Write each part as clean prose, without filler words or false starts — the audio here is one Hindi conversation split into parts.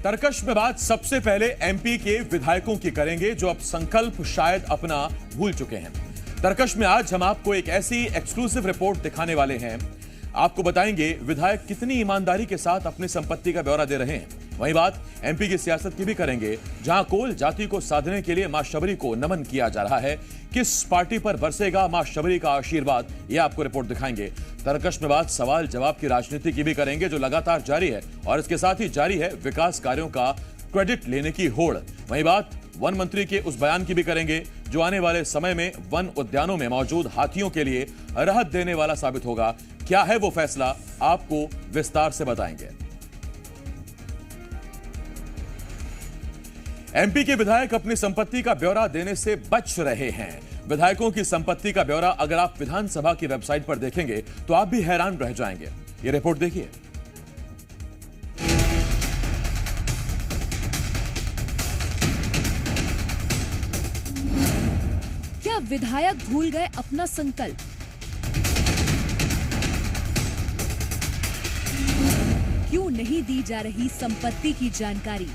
तरकश में बात सबसे पहले एमपी के विधायकों की करेंगे जो अब संकल्प शायद अपना भूल चुके हैं। तरकश में आज हम आपको एक ऐसी एक्सक्लूसिव रिपोर्ट दिखाने वाले हैं। आपको बताएंगे विधायक कितनी ईमानदारी के साथ अपनी संपत्ति का ब्यौरा दे रहे हैं। वहीं बात एमपी की सियासत की भी करेंगे, जहां कोल जाति को साधने के लिए मां शबरी को नमन किया जा रहा है। किस पार्टी पर बरसेगा मां शबरी का आशीर्वाद, यह आपको रिपोर्ट दिखाएंगे। तरकश में बात सवाल जवाब की राजनीति की भी करेंगे जो लगातार जारी है, और इसके साथ ही जारी है विकास कार्यों का क्रेडिट लेने की होड़। वहीं बात वन मंत्री के उस बयान की भी करेंगे जो आने वाले समय में वन उद्यानों में मौजूद हाथियों के लिए राहत देने वाला साबित होगा। क्या है वो फैसला, आपको विस्तार से बताएंगे। एमपी के विधायक अपनी संपत्ति का ब्यौरा देने से बच रहे हैं। विधायकों की संपत्ति का ब्यौरा अगर आप विधानसभा की वेबसाइट पर देखेंगे तो आप भी हैरान रह जाएंगे। ये रिपोर्ट देखिए। क्या विधायक भूल गए अपना संकल्प? क्यों नहीं दी जा रही संपत्ति की जानकारी?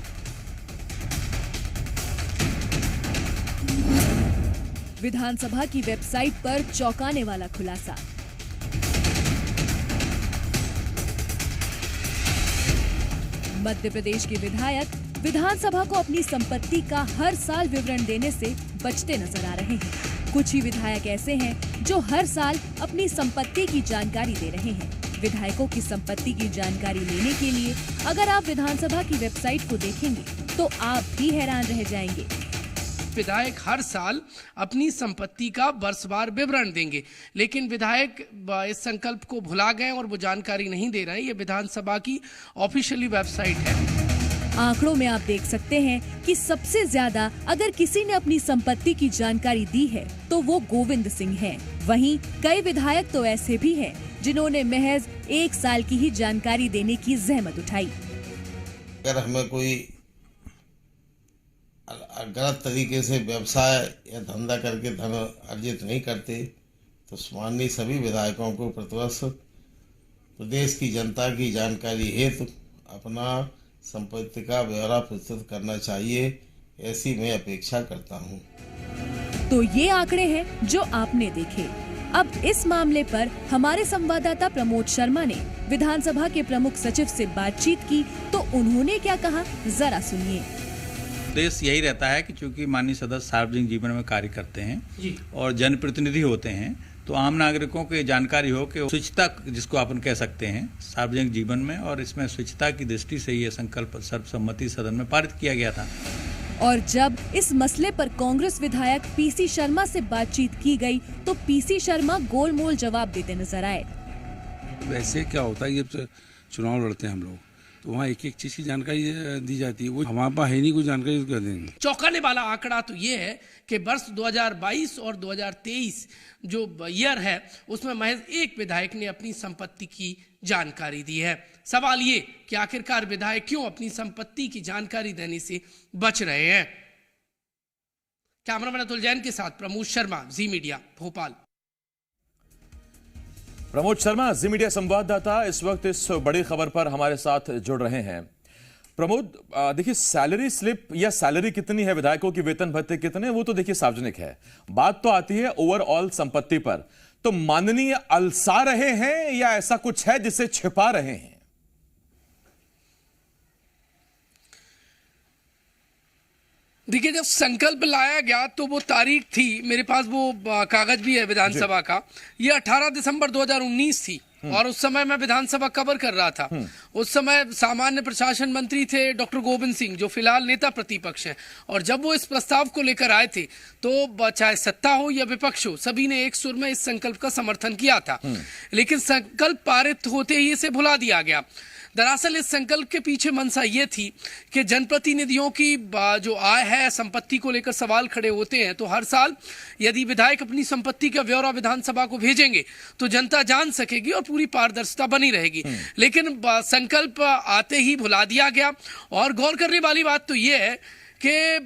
विधानसभा की वेबसाइट पर चौंकाने वाला खुलासा। मध्य प्रदेश के विधायक विधानसभा को अपनी संपत्ति का हर साल विवरण देने से बचते नजर आ रहे हैं। कुछ ही विधायक ऐसे हैं जो हर साल अपनी संपत्ति की जानकारी दे रहे हैं। विधायकों की संपत्ति की जानकारी लेने के लिए अगर आप विधानसभा की वेबसाइट को देखेंगे तो आप भी हैरान रह जाएंगे। विधायक हर साल अपनी संपत्ति का वर्षवार विवरण देंगे, लेकिन विधायक इस संकल्प को भुला गए और वो जानकारी नहीं दे रहे हैं। ये विधानसभा की ऑफिशियली वेबसाइट है। आंकड़ों में आप देख सकते हैं कि सबसे ज्यादा अगर किसी ने अपनी संपत्ति की जानकारी दी है तो वो गोविंद सिंह हैं। वहीं कई विधायक तो ऐसे भी हैं जिन्होंने महज 1 साल की ही जानकारी देने की जहमत उठाई। अगर हमें कोई गलत तरीके से व्यवसाय या धंधा करके धन अर्जित नहीं करते तो माननीय सभी विधायकों को प्रतिवर्ष प्रदेश की जनता की जानकारी हेतु अपना संपत्ति का ब्यौरा प्रस्तुत करना चाहिए, ऐसी मैं अपेक्षा करता हूं। तो ये आंकड़े हैं जो आपने देखे। अब इस मामले पर हमारे संवाददाता प्रमोद शर्मा ने विधानसभा के प्रमुख सचिव से बातचीत की तो उन्होंने क्या कहा, जरा सुनिए। उद्देश्य यही रहता है कि चूंकि माननीय सदस्य सार्वजनिक जीवन में कार्य करते हैं और जनप्रतिनिधि होते हैं, तो आम नागरिकों को जानकारी हो कि स्वच्छता जिसको अपन कह सकते हैं सार्वजनिक जीवन में, और इसमें स्वच्छता की दृष्टि से ये संकल्प सर्वसम्मति सदन में पारित किया गया था। और जब इस मसले पर कांग्रेस विधायक पीसी शर्मा से बातचीत की गई तो पीसी शर्मा गोलमोल जवाब देते नजर आए। वैसे क्या होता है, ये चुनाव लड़ते हैं हम लोग तो वहाँ एक एक चीज की जानकारी दी जाती है, वो हमारे पास है नहीं कोई जानकारी तो क्या देंगे। चौंकाने वाला आंकड़ा तो ये है कि वर्ष 2022 और 2023 जो ईयर है उसमें महज एक विधायक ने अपनी संपत्ति की जानकारी दी है। सवाल ये कि आखिरकार विधायक क्यों अपनी संपत्ति की जानकारी देने से बच रहे हैं। कैमरामैन अतुल जैन के साथ प्रमोद शर्मा, जी मीडिया, भोपाल। प्रमोद शर्मा, जी मीडिया संवाददाता, इस वक्त इस बड़ी खबर पर हमारे साथ जुड़ रहे हैं। प्रमोद, देखिए सैलरी स्लिप या सैलरी कितनी है विधायकों की, वेतन भत्ते कितने, वो तो देखिए सार्वजनिक है। बात तो आती है ओवरऑल संपत्ति पर। तो माननीय अलसा रहे हैं या ऐसा कुछ है जिसे छिपा रहे हैं? देखिए, जब संकल्प लाया गया तो वो तारीख थी, मेरे पास वो कागज भी है विधानसभा का, ये 18 दिसंबर 2019 थी और उस समय मैं विधानसभा कवर कर रहा था। उस समय सामान्य प्रशासन मंत्री थे डॉक्टर गोविंद सिंह, जो फिलहाल नेता प्रतिपक्ष हैं, और जब वो इस प्रस्ताव को लेकर आए थे तो चाहे सत्ता हो या विपक्ष हो, सभी ने एक सुर में इस संकल्प का समर्थन किया था। लेकिन संकल्प पारित होते ही इसे भुला दिया गया। दरअसल इस संकल्प के पीछे मंशा ये थी कि जनप्रतिनिधियों की जो आय है, संपत्ति को लेकर सवाल खड़े होते हैं, तो हर साल यदि विधायक अपनी संपत्ति का ब्यौरा विधानसभा को भेजेंगे तो जनता जान सकेगी और पूरी पारदर्शिता बनी रहेगी। लेकिन संकल्प आते ही भुला दिया गया। और गौर करने वाली बात तो ये है कि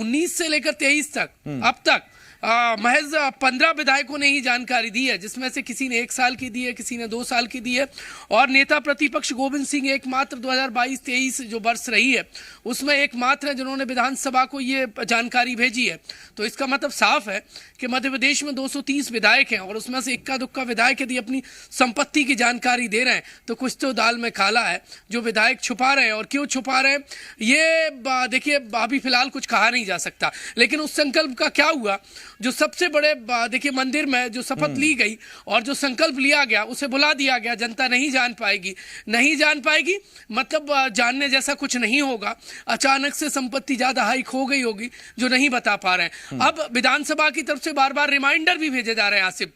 19 से लेकर 23 तक अब तक महज 15 विधायकों ने ही जानकारी दी है, जिसमें से किसी ने 1 साल की दी है, किसी ने 2 साल की दी है, और नेता प्रतिपक्ष गोविंद सिंह एकमात्र 2022-23 जो वर्ष रही है उसमें एकमात्र है जिन्होंने विधानसभा को ये जानकारी भेजी है। तो इसका मतलब साफ है कि मध्य प्रदेश में 230 विधायक हैं और उसमें से इक्का दुक्का विधायक यदि अपनी संपत्ति की जानकारी दे रहे हैं तो कुछ तो दाल में काला है जो विधायक छुपा रहे हैं। और क्यों छुपा रहे हैं ये देखिए अभी फिलहाल कुछ कहा नहीं जा सकता, लेकिन उस संकल्प का क्या हुआ जो सबसे बड़े देखिए मंदिर में जो शपथ ली गई और जो संकल्प लिया गया उसे बुला दिया गया। जनता नहीं जान पाएगी मतलब जानने जैसा कुछ नहीं होगा। अचानक से संपत्ति ज्यादा हाइक हो गई होगी जो नहीं बता पा रहे हैं। अब विधानसभा की तरफ से बार बार रिमाइंडर भी भेजे जा रहे हैं आसिफ,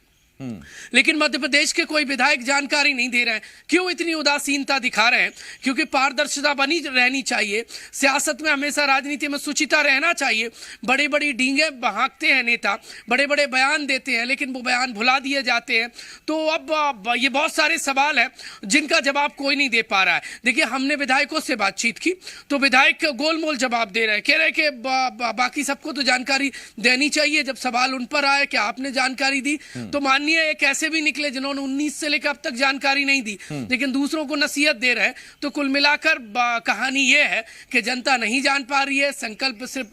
लेकिन मध्य प्रदेश के कोई विधायक जानकारी नहीं दे रहे हैं। क्यों इतनी उदासीनता दिखा रहे हैं? क्योंकि पारदर्शिता बनी रहनी चाहिए। सियासत में हमेशा, राजनीति में सुचिता रहना चाहिए। बड़ी बड़ी डींगे बहाकते हैं नेता, बड़े बड़े बयान देते हैं, लेकिन वो बयान भुला दिए जाते हैं। तो अब ये बहुत सारे सवाल हैं जिनका जवाब कोई नहीं दे पा रहा है। देखिए हमने विधायकों से बातचीत की तो विधायक गोलमोल जवाब दे रहे हैं, कह रहे हैं कि बाकी सबको तो जानकारी देनी चाहिए। जब सवाल उन पर आए कि आपने जानकारी दी तो मान एक ऐसे भी निकले जिन्होंने 19 से लेकर अब तक जानकारी नहीं दी, लेकिन दूसरों को नसीहत दे रहे हैं। तो कुल मिलाकर कहानी यह है कि जनता नहीं जान पा रही है। संकल्प सिर्फ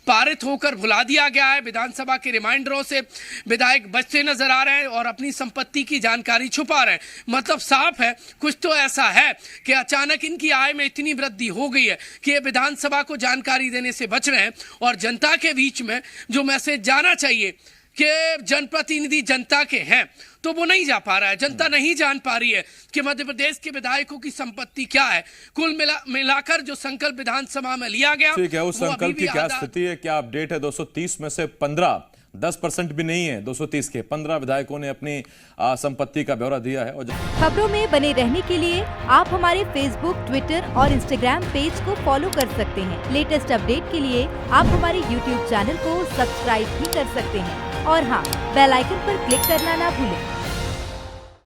पारित होकर भुला दिया गया है। विधानसभा के रिमाइंडरों से विधायक बचते नजर आ रहे हैं और अपनी संपत्ति की जानकारी छुपा रहे हैं। मतलब साफ है कुछ तो ऐसा है कि अचानक इनकी आय में इतनी वृद्धि हो गई है कि ये विधानसभा को जानकारी देने से बच रहे हैं। और जनता के बीच में जो मैसेज जाना चाहिए कि जनप्रतिनिधि जनता के हैं तो वो नहीं जा पा रहा है। जनता नहीं जान पा रही है कि मध्य प्रदेश के विधायकों की संपत्ति क्या है। कुल मिलाकर जो संकल्प विधानसभा में लिया गया, ठीक है, उस संकल्प की क्या स्थिति है, क्या अपडेट है? 230 में से 10% भी नहीं है। 230 के 15 विधायकों ने अपनी संपत्ति का ब्यौरा दिया है। और खबरों में बने रहने के लिए आप हमारे फेसबुक, ट्विटर और इंस्टाग्राम पेज को फॉलो कर सकते हैं। लेटेस्ट अपडेट के लिए आप हमारे यूट्यूब चैनल को सब्सक्राइब भी कर सकते हैं। और हाँ, बेल आइकन पर क्लिक करना ना भूलें।